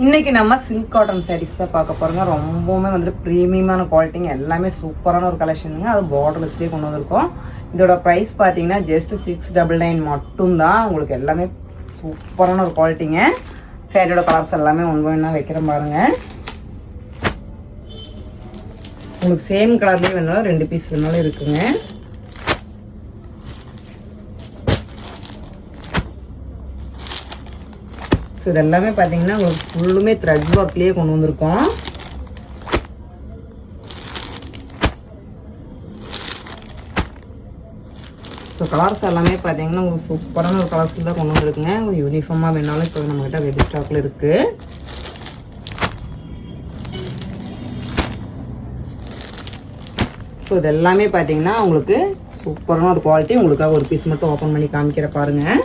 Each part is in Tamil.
இன்றைக்கி நம்ம சில்க் காட்டன் சாரீஸ் தான் பார்க்க போகிறோங்க. ரொம்பவுமே வந்துட்டு ப்ரீமியமான குவாலிட்டிங்க, எல்லாமே சூப்பரான ஒரு கலெக்ஷனுங்க. அது பார்டர்லெஸ்லேயே கொண்டு வந்திருக்கோம். இதோட ப்ரைஸ் பார்த்தீங்கன்னா ஜஸ்ட் 699 மட்டும்தான். உங்களுக்கு எல்லாமே சூப்பரான ஒரு குவாலிட்டிங்க. சாரியோட கலர்ஸ் எல்லாமே ஒன்று வைக்கிறேன் பாருங்கள். உங்களுக்கு சேம் கலர்லேயே வேணாலும் 2 பீஸ் வேணாலும் இருக்குங்க. ஸோ இது எல்லாமே பார்த்தீங்கன்னா உங்களுக்கு ஃபுல்லுமே த்ரெட் ஒர்க்லேயே கொண்டு வந்திருக்கோம். ஸோ கலர்ஸ் எல்லாமே பார்த்தீங்கன்னா உங்களுக்கு சூப்பரான ஒரு கலர்ஸ் தான் கொண்டு வந்துருக்குங்க. உங்களுக்கு யூனிஃபார்மாக வேணாலும் இப்போ நம்மகிட்ட ரெடி ஸ்டாக்கில் இருக்குது. ஸோ இது எல்லாமே பார்த்தீங்கன்னா உங்களுக்கு சூப்பரான ஒரு குவாலிட்டி. உங்களுக்காக ஒரு பீஸ் மட்டும் ஓப்பன் பண்ணி காமிக்கிற பாருங்கள்.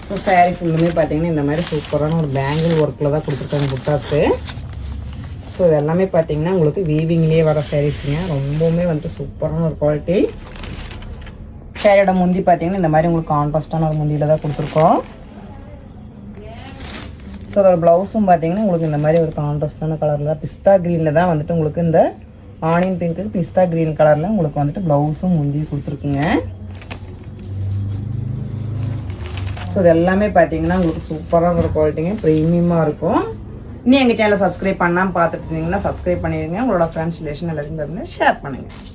ஸோ சாரீ ஃபுல்லுமே பார்த்தீங்கன்னா இந்த மாதிரி சூப்பரான ஒரு பேங்கிள் ஒர்க்கில் தான் கொடுத்துருக்காங்க புட்டாஸு. ஸோ இது எல்லாமே பார்த்தீங்கன்னா உங்களுக்கு வீவிங்லேயே வர சாரீஸுங்க. ரொம்பவுமே வந்துட்டு சூப்பரான ஒரு குவாலிட்டி. சாரியோட முந்தி பார்த்தீங்கன்னா இந்த மாதிரி உங்களுக்கு கான்ட்ராஸ்டான ஒரு முந்தியில் தான் கொடுத்துருக்கோம். ஸோ அதோட ப்ளவுஸும் பார்த்தீங்கன்னா உங்களுக்கு இந்த மாதிரி ஒரு கான்ட்ராஸ்டான கலரில் தான் பிஸ்தா க்ரீனில் தான் வந்துட்டு உங்களுக்கு இந்த ஆனியன் பிங்க்கு பிஸ்தா க்ரீன் கலரில் உங்களுக்கு வந்துட்டு ப்ளவுஸும் முந்தியும் கொடுத்துருக்குங்க. ஸோ இது எல்லாமே பார்த்தீங்கன்னா உங்களுக்கு சூப்பரான ஒரு குவாலிட்டிங்க, ப்ரீமியமாக இருக்கும். இன்னும் எங்கள் சேனலை சப்ஸ்கிரைப் பண்ணாமல் பார்த்துட்டு இருந்தீங்கன்னா சப்ஸ்கிரைப் பண்ணிடுங்க. உங்களோட ஃப்ரெண்ட்ஸ் ரிலேஷன் எல்லாத்தையும் ஷேர் பண்ணுங்கள்.